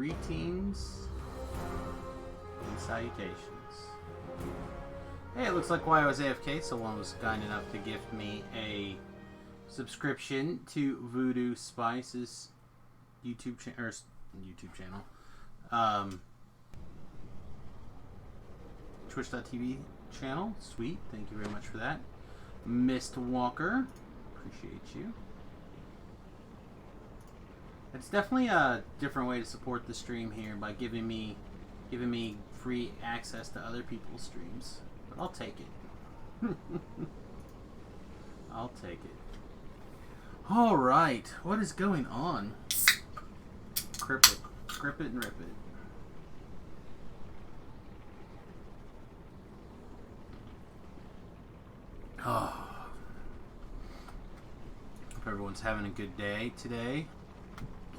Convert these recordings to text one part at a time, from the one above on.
Greetings and salutations. Hey, it looks like while I was AFK, someone was kind enough to gift me a subscription to Voodoo Spice's YouTube channel. Twitch.tv channel. Sweet. Thank you very much for that. Mist Walker. Appreciate you. It's definitely a different way to support the stream here by giving me free access to other people's streams. But I'll take it. I'll take it. Alright, what is going on? Grip it and rip it. Oh. Hope everyone's having a good day today.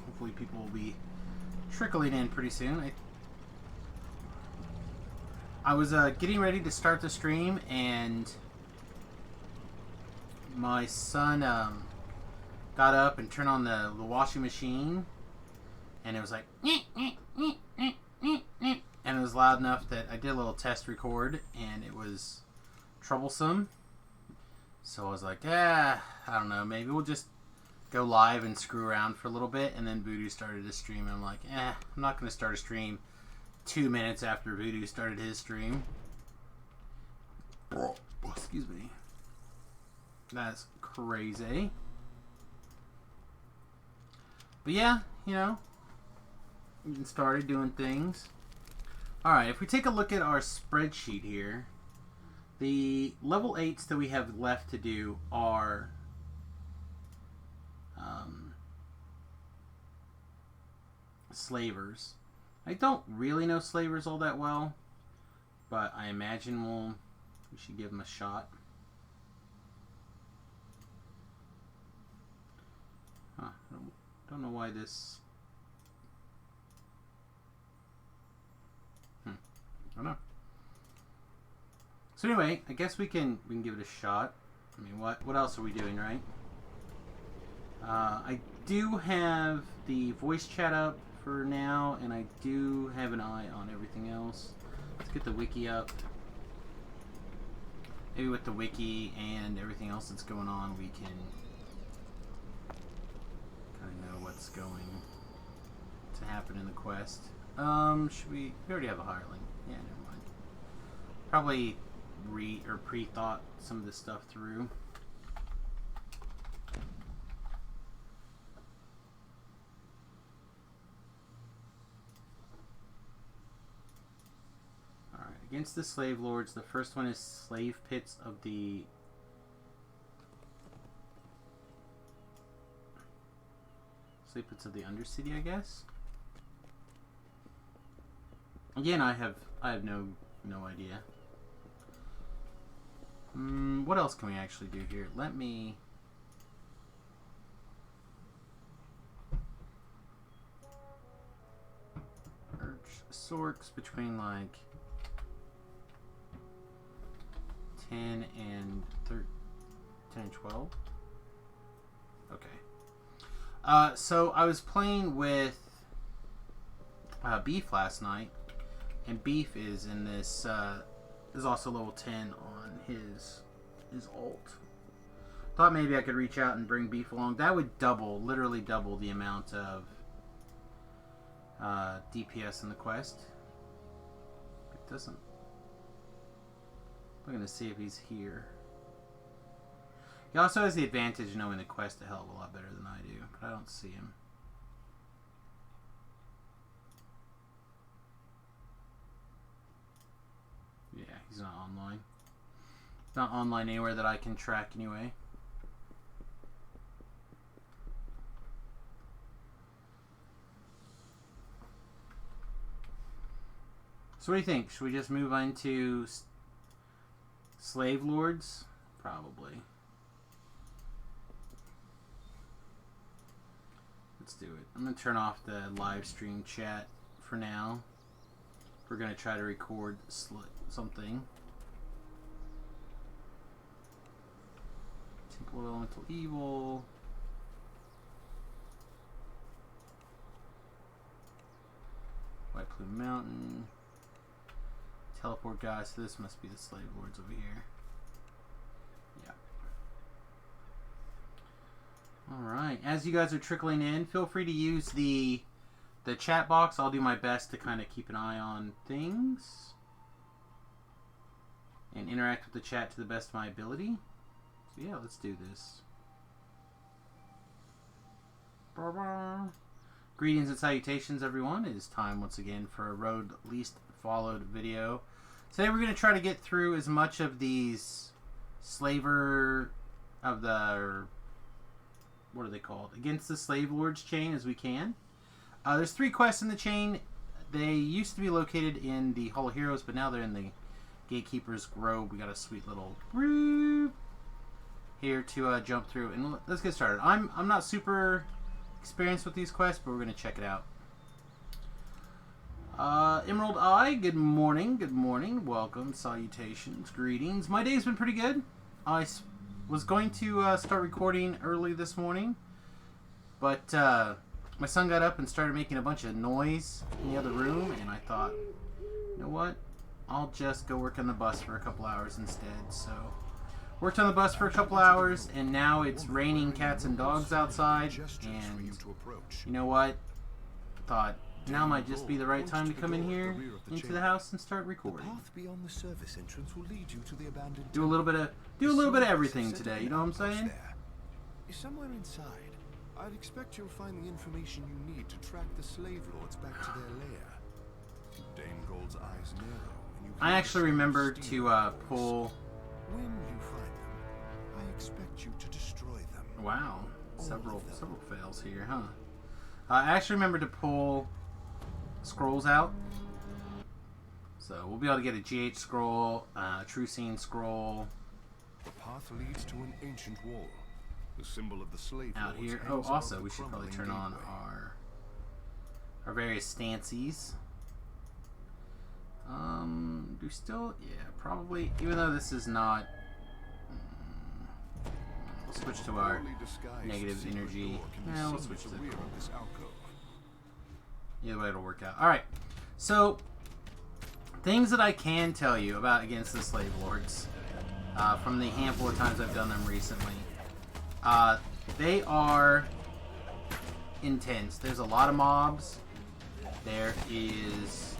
Hopefully people will be trickling in pretty soon. I was getting ready to start the stream, and my son got up and turned on the washing machine, and it was like, and it was loud enough that I did a little test record, and it was troublesome. So I was like, I don't know, maybe we'll just go live and screw around for a little bit. And then Voodoo started his stream, and I'm like, I'm not going to start a stream 2 minutes after Voodoo started his stream. Oh, excuse me. That's crazy. But yeah, getting started doing things. Alright, if we take a look at our spreadsheet here, the level 8s that we have left to do are slavers. I don't really know slavers all that well, but I imagine we should give them a shot. Huh, don't know why this... I don't know. So anyway, I guess we can give it a shot. I mean, what else are we doing, right? I do have the voice chat up for now, and I do have an eye on everything else. Let's get the wiki up. Maybe with the wiki and everything else that's going on, we can kind of know what's going to happen in the quest. Should we already have a hireling. Yeah, never mind. Probably pre-thought some of this stuff through. Alright, against the slave lords, the first one is slave pits of the Undercity, I guess. Again, I have no idea. What else can we actually do here? Let me... sorts between like 10 and 12. Okay. So I was playing with Beef last night, and Beef is in this is also level 10 on his ult. Thought maybe I could reach out and bring Beef along. That would literally double the amount of DPS in the quest. It doesn't. I'm gonna see if he's here. He also has the advantage of knowing the quest a hell of a lot better than I do, but I don't see him. Yeah, he's not online. Not online anywhere that I can track anyway. So what do you think? Should we just move on to slave lords? Probably. Let's do it. I'm going to turn off the live stream chat for now. We're going to try to record something. Temple of Elemental Evil. Plume Mountain. Teleport guys. So this must be the slave lords over here. Yeah. Alright. As you guys are trickling in, feel free to use the chat box. I'll do my best to kind of keep an eye on things. And interact with the chat to the best of my ability. So yeah, let's do this. Greetings and salutations, everyone. It is time once again for a Road Least Followed video. Today we're going to try to get through as much of these slaver of the, what are they called? Against the Slave Lords chain as we can. There's 3 quests in the chain. They used to be located in the Hall of Heroes, but now they're in the Gatekeeper's Grove. We got a sweet little route here to jump through, and let's get started. I'm not super experienced with these quests, but we're going to check it out. Emerald Eye, good morning, welcome, salutations, greetings. My day's been pretty good. I was going to start recording early this morning, but my son got up and started making a bunch of noise in the other room, and I thought, you know what, I'll just go work on the bus for a couple hours instead. So worked on the bus for a couple hours, and now it's raining cats and dogs outside, and you know what, thought now might just be the right time to come in here into the house and start recording. Do a little bit of everything today, you know what I'm saying? Somewhere inside, I'd expect you'll find the information you need to track the slave lords back to their lair. Dame Gold's eyes narrow, and you I actually remembered to pull. When you find them, I expect you to destroy them. Wow, several fails here, huh? I actually remembered to pull scrolls out, so we'll be able to get a GH scroll, True Scene scroll. The path leads to an ancient wall, the symbol of the slave out lords. here. Oh, also we should probably turn on our various stances. Do still, yeah, probably. Even though this is not. We'll switch to our negative energy. Yeah, we'll switch to. Either way, it'll work out. All right. So, things that I can tell you about Against the Slave Lords, from the handful of times I've done them recently. They are intense. There's a lot of mobs. There is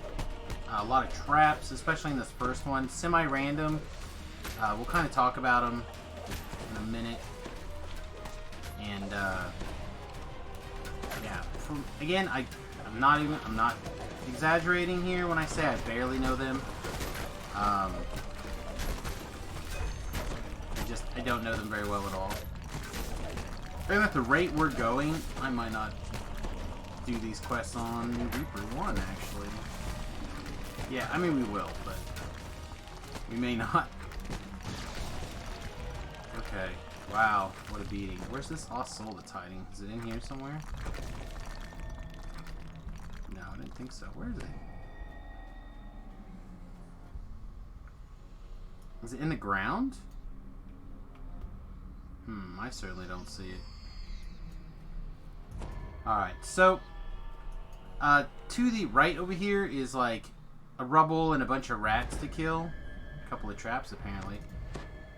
a lot of traps, especially in this first one. Semi-random. We'll kind of talk about them in a minute. And, yeah. Again, I'm not exaggerating here when I say I barely know them. I don't know them very well at all. And at the rate we're going, I might not do these quests on Reaper 1, actually. Yeah, I mean we will, but we may not. Okay. Wow, what a beating. Where's this lost soul that's hiding? Is it in here somewhere? No, I didn't think so. Where is it? Is it in the ground? I certainly don't see it. Alright, so to the right over here is like a rubble and a bunch of rats to kill. A couple of traps apparently.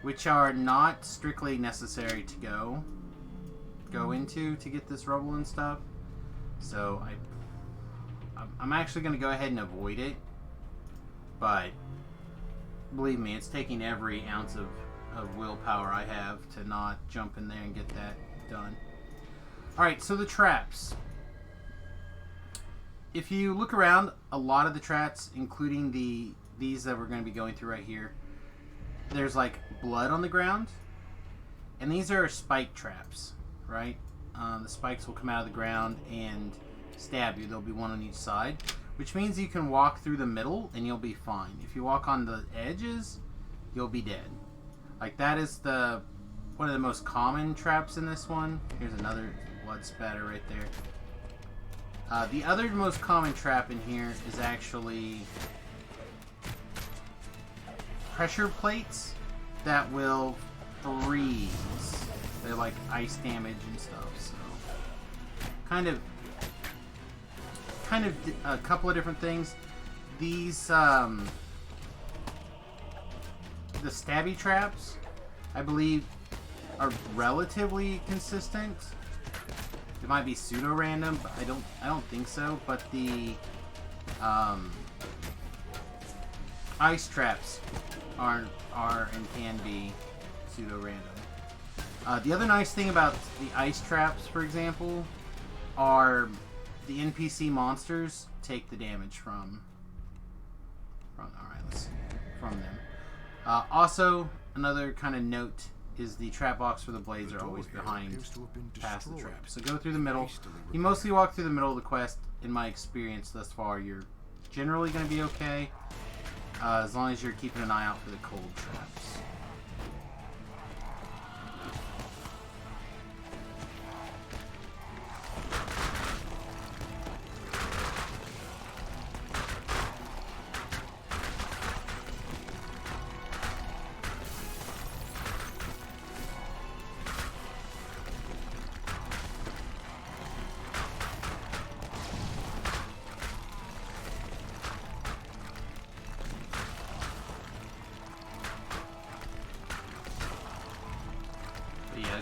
Which are not strictly necessary to go into to get this rubble and stuff. So I'm actually going to go ahead and avoid it. But believe me, it's taking every ounce of willpower I have to not jump in there and get that done. Alright, so the traps. If you look around, a lot of the traps, including these that we're going to be going through right here, there's like blood on the ground. And these are spike traps, right? The spikes will come out of the ground and stab you. There'll be one on each side, which means you can walk through the middle and you'll be fine. If you walk on the edges, you'll be dead. Like that is one of the most common traps in this one. Here's another blood spatter right there. The other most common trap in here is actually pressure plates that will freeze. They're like ice damage and stuff, so kind of kind of a couple of different things. These, the stabby traps, I believe, are relatively consistent. It might be pseudo-random, but I don't think so. But the ice traps are and can be pseudo-random. The other nice thing about the ice traps, for example, are the NPC monsters take the damage from them. Also, another kind of note is the trap box for the blades are always behind past the trap. So go through the middle. You mostly walk through the middle of the quest. In my experience thus far, you're generally going to be okay, as long as you're keeping an eye out for the cold traps.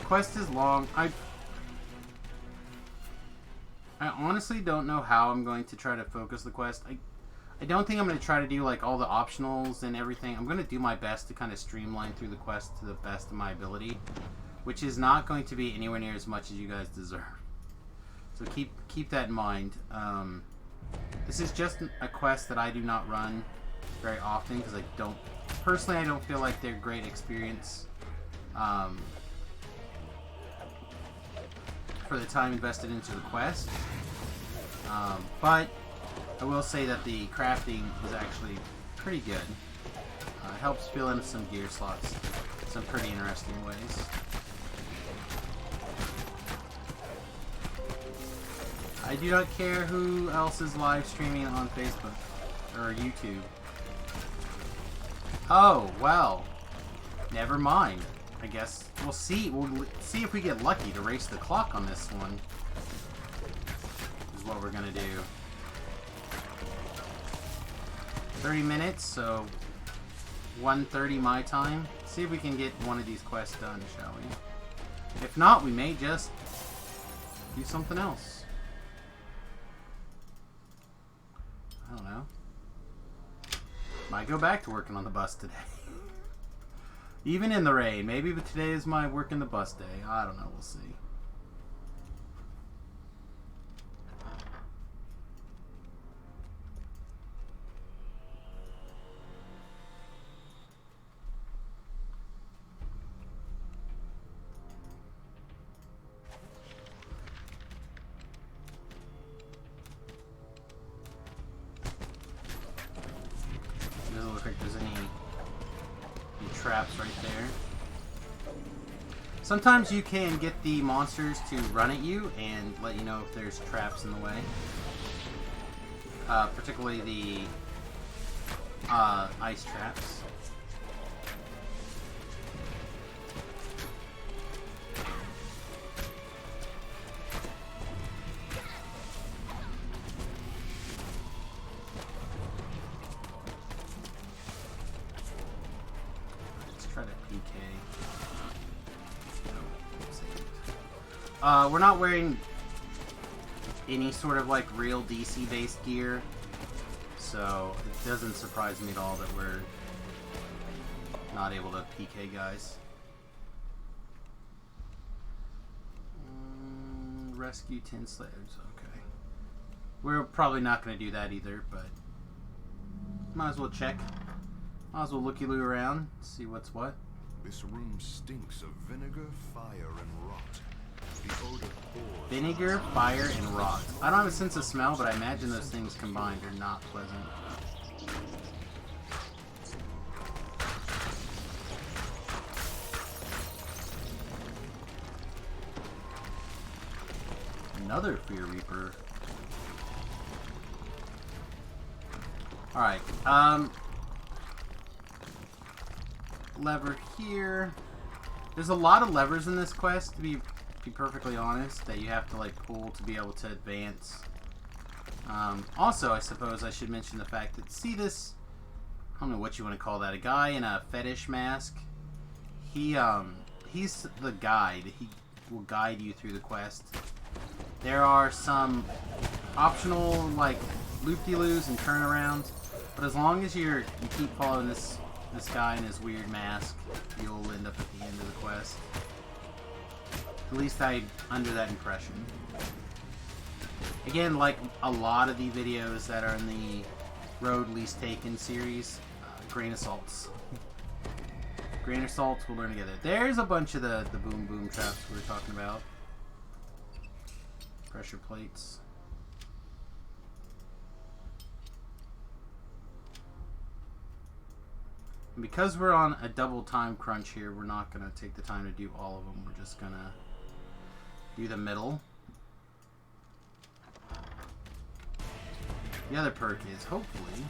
Quest is long. I honestly don't know how I'm going to try to focus the quest. I don't think I'm going to try to do like all the optionals and everything. I'm going to do my best to kind of streamline through the quest to the best of my ability, which is not going to be anywhere near as much as you guys deserve. So keep that in mind. This is just a quest that I do not run very often because I don't feel like they're great experience. For the time invested into the quest, but I will say that the crafting is actually pretty good. It helps fill in some gear slots some pretty interesting ways. I do not care who else is live streaming on Facebook or YouTube. Oh, well, never mind. I guess we'll see. We'll see if we get lucky to race the clock on this one. Is what we're gonna do. 30 minutes, so 1:30 my time. See if we can get one of these quests done, shall we? If not, we may just do something else. I don't know. Might go back to working on the bus today. Even in the rain. Maybe today is my work in the bus day. I don't know. We'll see. Doesn't look like there's any traps right there. Sometimes you can get the monsters to run at you and let you know if there's traps in the way. Particularly the ice traps. We're not wearing any sort of like real DC based gear, so it doesn't surprise me at all that we're not able to PK guys. Rescue 10 slaves, okay. We're probably not going to do that either, but might as well check. Might as well looky-loo around, see what's what. This room stinks of vinegar, fire, and rot. The odor pours. Vinegar, fire, and rot. I don't have a sense of smell, but I imagine those things combined are not pleasant. Another Fear Reaper. Alright, lever here. There's a lot of levers in this quest, to be perfectly honest, that you have to like pull to be able to advance Also, I suppose I should mention the fact that, see this, I don't know what you want to call that, a guy in a fetish mask. He's the guide. He will guide you through the quest. There are some optional, like, loop-de-loos and turnarounds, but as long as you keep following this guy in his weird mask, you'll end up at the end of the quest. At least I'm under that impression. Again, like a lot of the videos that are in the Road Least Taken series, grain of salts. Grain of salts, we'll learn together. There's a bunch of the boom boom traps we were talking about. Pressure plates. And because we're on a double time crunch here, we're not going to take the time to do all of them. We're just going to do the middle. The other perk is, hopefully,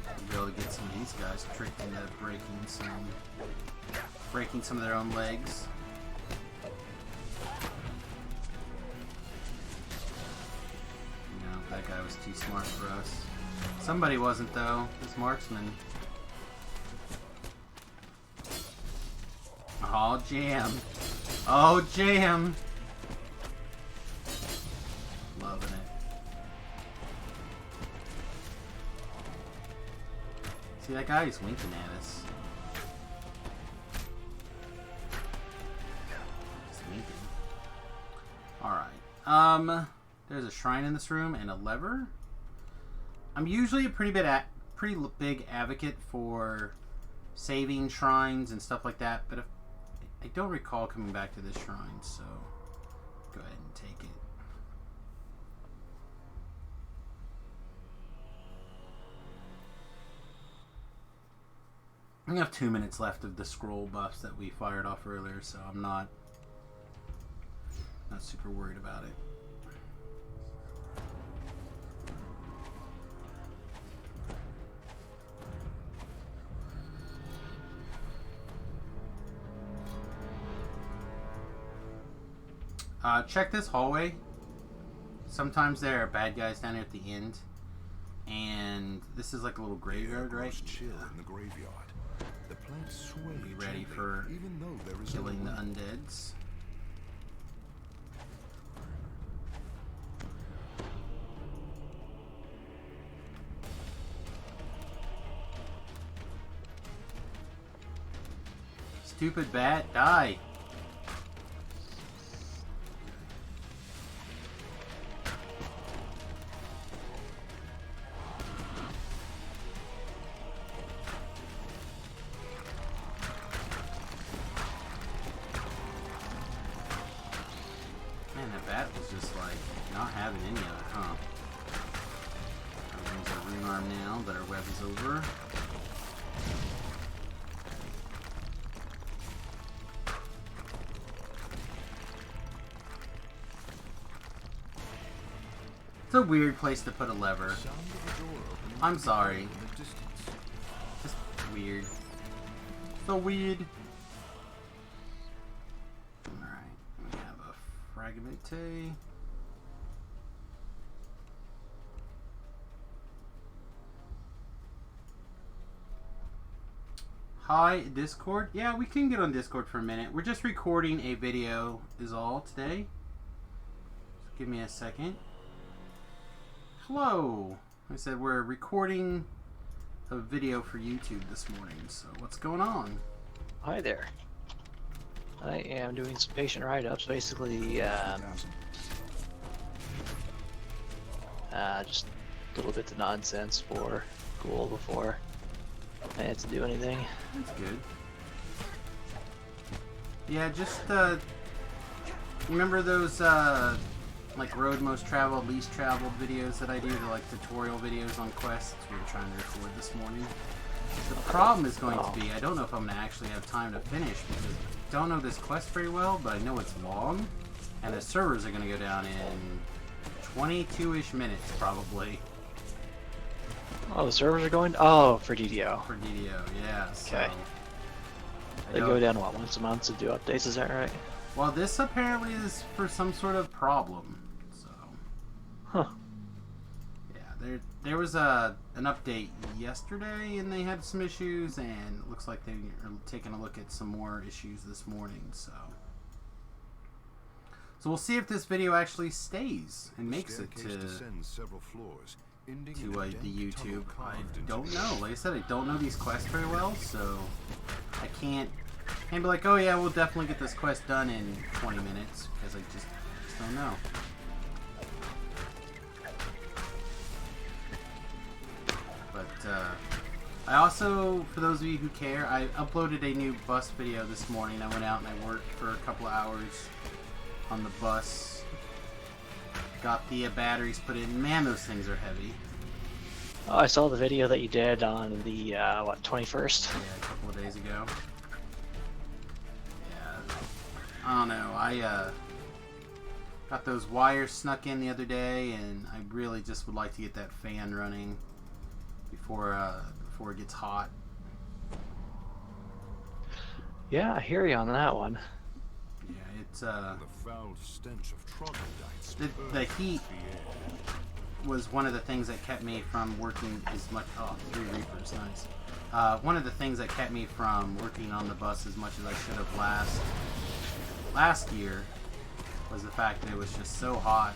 we'll be able to get some of these guys tricked into breaking some of their own legs. No, that guy was too smart for us. Somebody wasn't, though. This marksman. Oh, jam. Oh, jam. Loving it. See, that guy is winking at us. Just winking. Alright. There's a shrine in this room and a lever. I'm usually a pretty big advocate for saving shrines and stuff like that, but I don't recall coming back to this shrine, so go ahead and take it. I have 2 minutes left of the scroll buffs that we fired off earlier, so I'm not super worried about it. Check this hallway. Sometimes there are bad guys down here at the end, and this is like a little graveyard, right? Chill in the graveyard. The plants sway. Be ready for even though there is killing the undeads. Stupid bat, die! Man, that bat was just like not having any of it, huh? Everything's a rune arm now that our web is over. It's a weird place to put a lever. I'm sorry. Just weird. So weird. Alright, we have a Fragmente. Hi, Discord. Yeah, we can get on Discord for a minute. We're just recording a video is all today. Just give me a second. Hello. I said we're recording a video for YouTube this morning, so what's going on? Hi there. I am doing some patient write-ups, basically just a little bit of nonsense for Ghoul before I had to do anything. That's good. Yeah, just remember those like road most traveled, least traveled videos that I do, the like tutorial videos on quests we were trying to record this morning. The problem is going to be, I don't know if I'm going to actually have time to finish because I don't know this quest very well, but I know it's long, and the servers are going to go down in 22-ish minutes probably. Oh, the servers are going? Oh, for DDO. For DDO, yeah. Okay. So They go down, what, once a month to do updates, is that right? Well, this apparently is for some sort of problem, so Huh. Yeah, there was an update yesterday, and they had some issues, and it looks like they are taking a look at some more issues this morning. So we'll see if this video actually stays and makes it to descends several floors, ending in a the dank YouTube. tunnel I carved into don't the know. earth. Like I said, I don't know these quests very well, so I can't be like, oh yeah, we'll definitely get this quest done in 20 minutes, because I just don't know. But I also, for those of you who care, I uploaded a new bus video this morning. I went out and I worked for a couple of hours on the bus. Got the batteries put in. Man, those things are heavy. Oh, I saw the video that you did on the, what, 21st? Yeah, a couple of days ago. Yeah, I don't know. I got those wires snuck in the other day, and I really just would like to get that fan running before it gets hot. Yeah, I hear you on that one. Yeah, it's The foul stench of troglodytes. the heat was one of the things that kept me from working as much. Oh, 3 Reapers, nice. One of the things that kept me from working on the bus as much as I should have last year was the fact that it was just so hot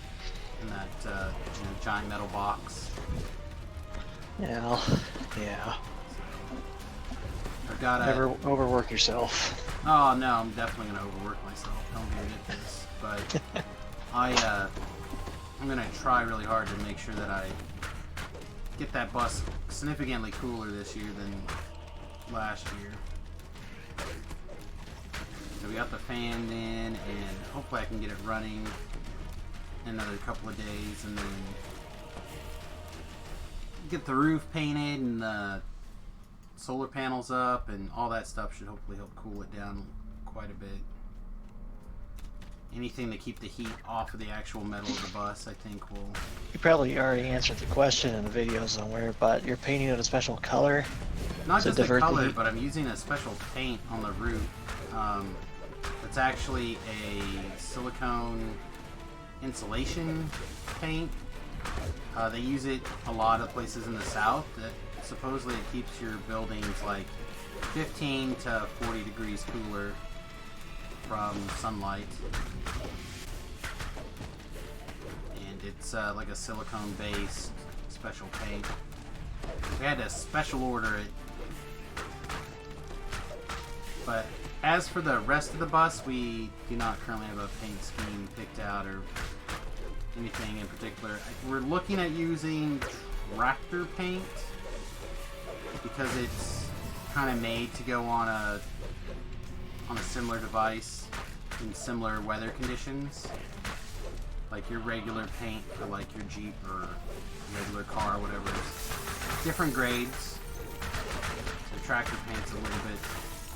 in that giant metal box. Yeah, yeah. I've got Never overwork yourself. Oh no, I'm definitely gonna overwork myself. Don't get this, but I'm gonna try really hard to make sure that I get that bus significantly cooler this year than last year. So we got the fan in, and hopefully I can get it running in another couple of days, and then get the roof painted and the solar panels up, and all that stuff should hopefully help cool it down quite a bit. Anything to keep the heat off of the actual metal of the bus, I think will... You probably already answered the question in the video somewhere, but you're painting it a special color. Not to just the divert the color, heat. but I'm using a special paint on the roof. It's actually a silicone insulation paint. They use it a lot of places in the south. That supposedly it keeps your buildings like 15 to 40 degrees cooler from sunlight. And it's like a silicone based special paint. We had to special order it. But as for the rest of the bus, we do not currently have a paint scheme picked out or anything in particular. We're looking at using tractor paint because it's kind of made to go on a similar device in similar weather conditions, like your regular paint for like your Jeep or regular car or whatever. Different grades. So tractor paint's a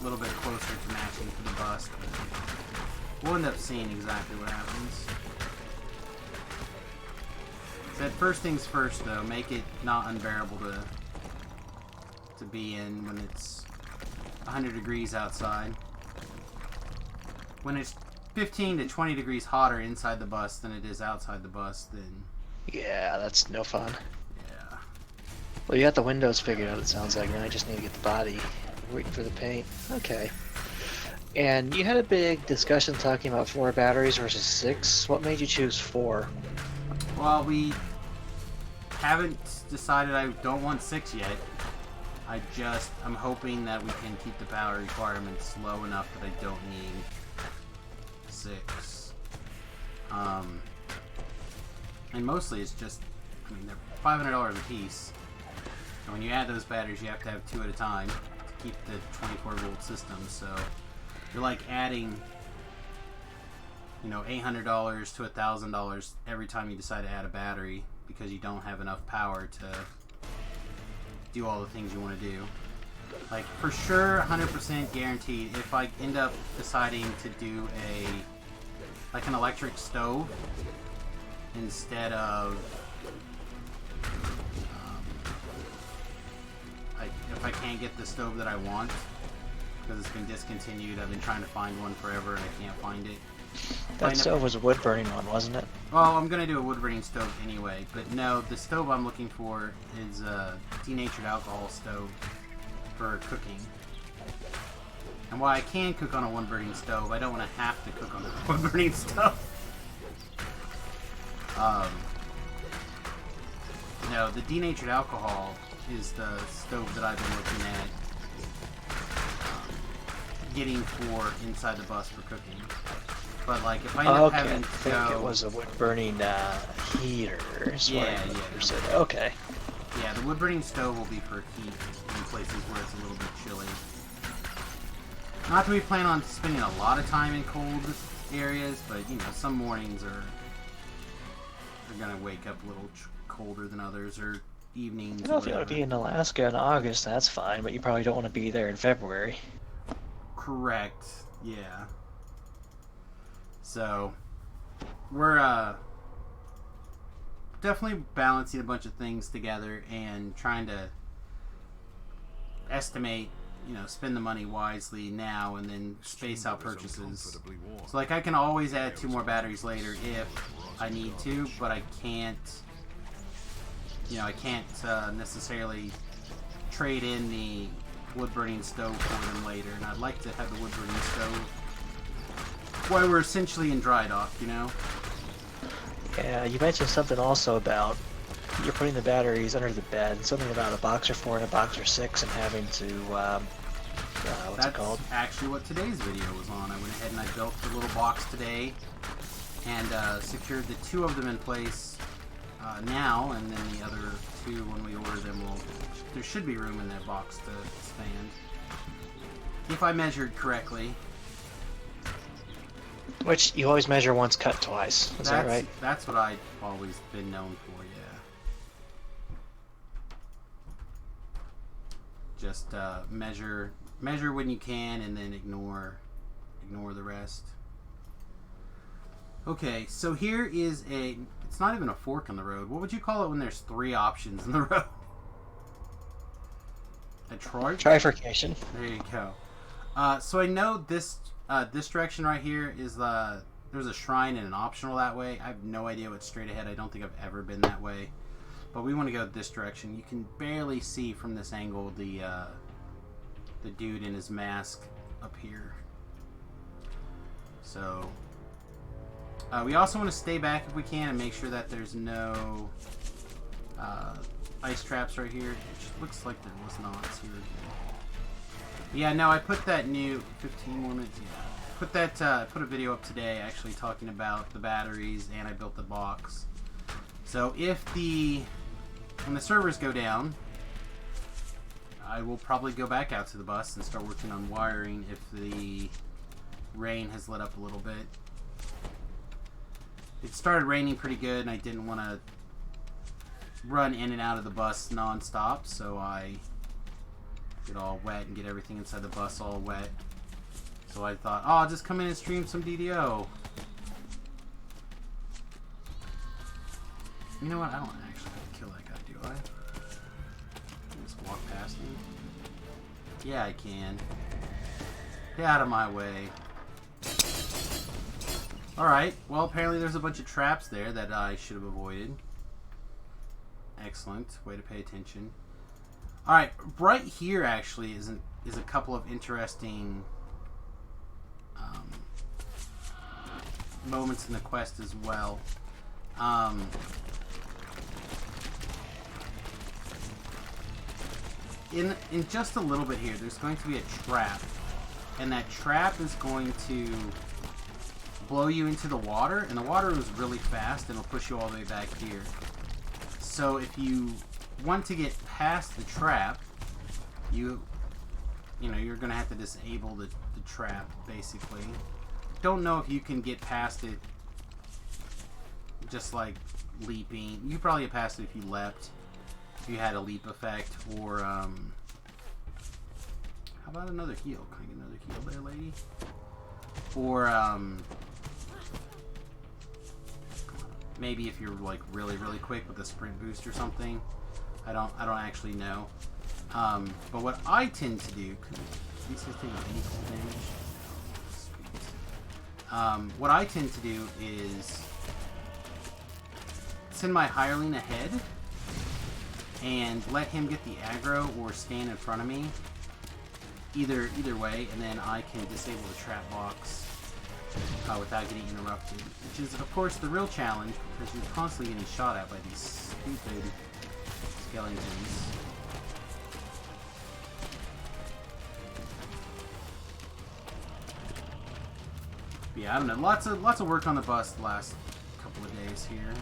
little bit closer to matching for the bus, but we'll end up seeing exactly what happens. Said first things first though, make it not unbearable to be in when it's 100 degrees outside. When it's 15 to 20 degrees hotter inside the bus than it is outside the bus, then Yeah, that's no fun. yeah. Well, you got the windows figured out, it sounds like. Now I just need to get the body. Waiting for the paint. Okay. And you had a big discussion talking about 4 batteries versus 6. What made you choose 4? Well, we haven't decided. I don't want 6 yet. I'm hoping that we can keep the power requirements low enough that I don't need 6. And mostly it's just, I mean, they're $500 a piece. And when you add those batteries, you have to have 2 at a time to keep the 24 volt system. So you're like adding, $800 to $1,000 every time you decide to add a battery because you don't have enough power to do all the things you want to do. Like, for sure, 100% guaranteed, if I end up deciding to do an electric stove instead of if I can't get the stove that I want because it's been discontinued, I've been trying to find one forever and I can't find it. That stove was a wood burning one, wasn't it? Well, I'm gonna do a wood burning stove anyway, but no, the stove I'm looking for is a denatured alcohol stove for cooking. And while I can cook on a wood burning stove, I don't want to have to cook on a wood burning stove. No, the denatured alcohol is the stove that I've been looking at getting for inside the bus for cooking. But like, if I end up having to I think go, it was a wood burning heater. Yeah. Okay. Yeah, the wood burning stove will be for heat in places where it's a little bit chilly. Not that we plan on spending a lot of time in cold areas, but you know, some mornings are gonna wake up a little colder than others, or evenings. You know, if you want to be in Alaska in August, that's fine, but you probably don't want to be there in February. Correct. Yeah. So we're definitely balancing a bunch of things together and trying to estimate, you know, spend the money wisely now and then space out purchases. So like, I can always add 2 more batteries later if I need to, but I can't, you know, I can't necessarily trade in the wood burning stove for them later, and I'd like to have the wood burning stove while we're essentially in dry dock, you know? Yeah, you mentioned something also about you're putting the batteries under the bed, something about a Boxer 4 and a Boxer 6 and having to, what's it called? That's actually what today's video was on. I went ahead and I built the little box today and secured the 2 of them in place now, and then the other 2, when we order them, there should be room in that box to expand. If I measured correctly. Which you always measure once, cut twice. Is that right? That's what I've always been known for, yeah. Just measure when you can, and then ignore the rest. Okay, so here is it's not even a fork in the road. What would you call it when there's 3 options in the road? A trifurcation. There you go. So I know this direction right here is there's a shrine and an optional that way. I have no idea what's straight ahead. I don't think I've ever been that way. But we want to go this direction. You can barely see from this angle the dude in his mask up here. So we also want to stay back if we can and make sure that there's no ice traps right here. It looks like there was not. Here again. Yeah, no, I put that new 15 more minutes. Yeah, put a video up today actually talking about the batteries, and I built the box. So when the servers go down, I will probably go back out to the bus and start working on wiring if the rain has let up a little bit. It started raining pretty good, and I didn't want to run in and out of the bus non-stop, so I get all wet and get everything inside the bus all wet. So I thought, oh, I'll just come in and stream some DDO. You know what? I don't actually have to kill that guy, do I? Just walk past him? Yeah, I can. Get out of my way. Alright, well, apparently there's a bunch of traps there that I should have avoided. Excellent. Way to pay attention. Alright, right here actually is a couple of interesting moments in the quest as well. In just a little bit here, there's going to be a trap, and that trap is going to blow you into the water, and the water is really fast, and it'll push you all the way back here. So if you want to get past the trap, you're going to have to disable the trap, basically. Don't know if you can get past it just like leaping. You could probably get past it if you leapt, if you had a leap effect, or how about another heal? Can I get another heal there, lady? Or maybe if you're like really quick with a sprint boost or something. I don't actually know. But what I tend to do, these guys taking any cold damage? what I tend to do is send my hireling ahead and let him get the aggro or stand in front of me. Either way, and then I can disable the trap box without getting interrupted. Which is, of course, the real challenge, because you're constantly getting shot at by these stupid skeletons. Yeah, I don't know. Lots of work on the bus the last couple of days here,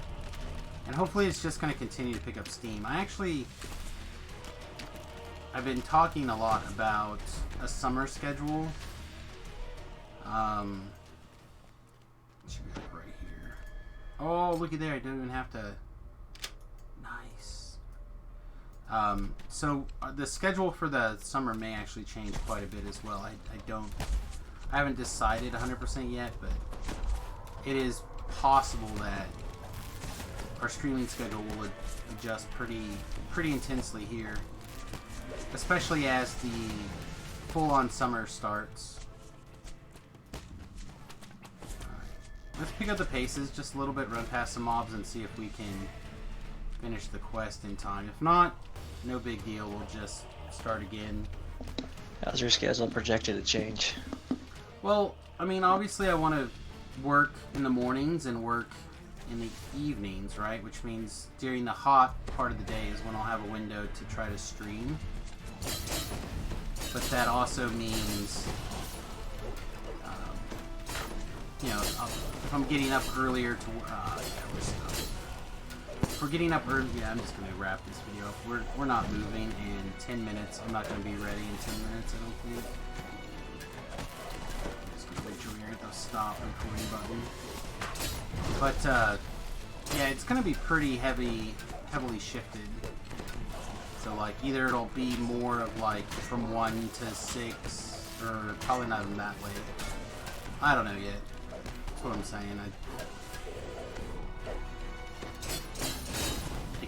and hopefully it's just going to continue to pick up steam. I've been talking a lot about a summer schedule. Should be like right here. Oh, look at there! I don't even have to. Nice. So the schedule for the summer may actually change quite a bit as well. I haven't decided 100% yet, but it is possible that our streaming schedule will adjust pretty intensely here, especially as the full-on summer starts. Alright. Let's pick up the paces just a little bit, run past some mobs, and see if we can finish the quest in time. If not, no big deal, we'll just start again. How's your schedule projected to change? Well, I mean, obviously I want to work in the mornings and work in the evenings, right? Which means during the hot part of the day is when I'll have a window to try to stream. But that also means, you know, if I'm getting up earlier to, if we're getting up early, yeah, I'm just going to wrap this video up. We're not moving in 10 minutes. I'm not going to be ready in 10 minutes, I don't think. Make sure we hit the stop recording button. But yeah, it's gonna be pretty heavily shifted. So like either it'll be more of like from 1 to 6, or probably not in that way. I don't know yet. That's what I'm saying. I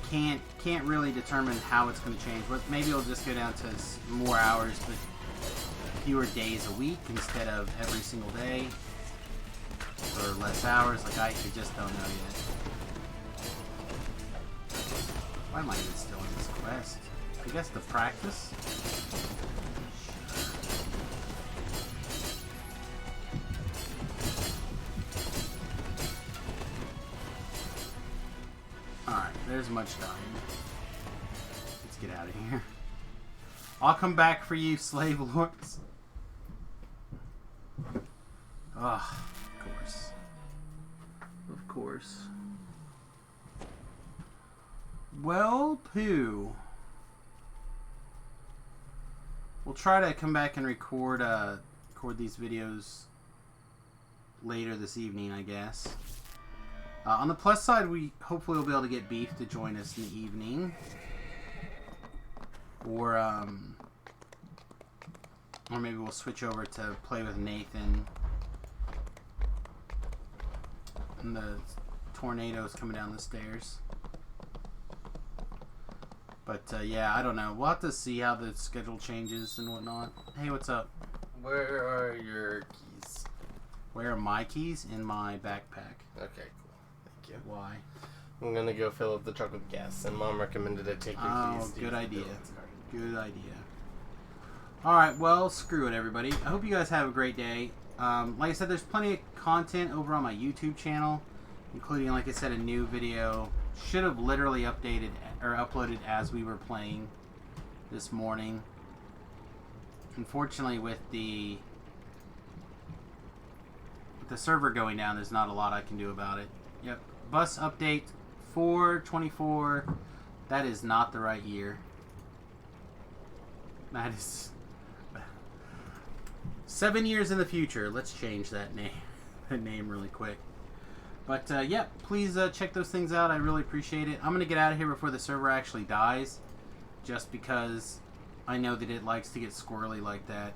can't really determine how it's gonna change. But maybe it'll just go down to more hours, but fewer days a week instead of every single day, or less hours. Like I just don't know yet. Why am I even still in this quest? I guess the practice. Alright, there's much dying. Let's get out of here. I'll come back for you, slave lords. Ah, of course. Of course. Well, poo. We'll try to come back and record these videos later this evening, I guess. On the plus side, we hopefully will be able to get Beef to join us in the evening. Or maybe we'll switch over to play with Nathan. And the tornado's coming down the stairs. But yeah, I don't know. We'll have to see how the schedule changes and whatnot. Hey, what's up? Where are your keys? Where are my keys? In my backpack. Okay, cool. Thank you. Why? I'm gonna go fill up the truck with gas, and Mom recommended I take your keys. Oh, good idea. Good idea. Alright, well, screw it, everybody. I hope you guys have a great day. Like I said, there's plenty of content over on my YouTube channel, including, like I said, a new video. Should have literally updated or uploaded as we were playing this morning. Unfortunately, with the server going down, there's not a lot I can do about it. Yep. Bus update 4/24. That is not the right year. That is 7 years in the future. Let's change that name really quick. But yeah, please check those things out. I really appreciate it. I'm going to get out of here before the server actually dies, just because I know that it likes to get squirrely like that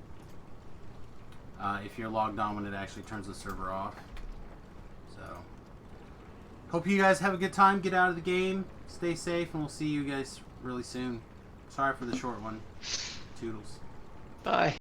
if you're logged on when it actually turns the server off. So, hope you guys have a good time. Get out of the game. Stay safe, and we'll see you guys really soon. Sorry for the short one. Toodles. Bye.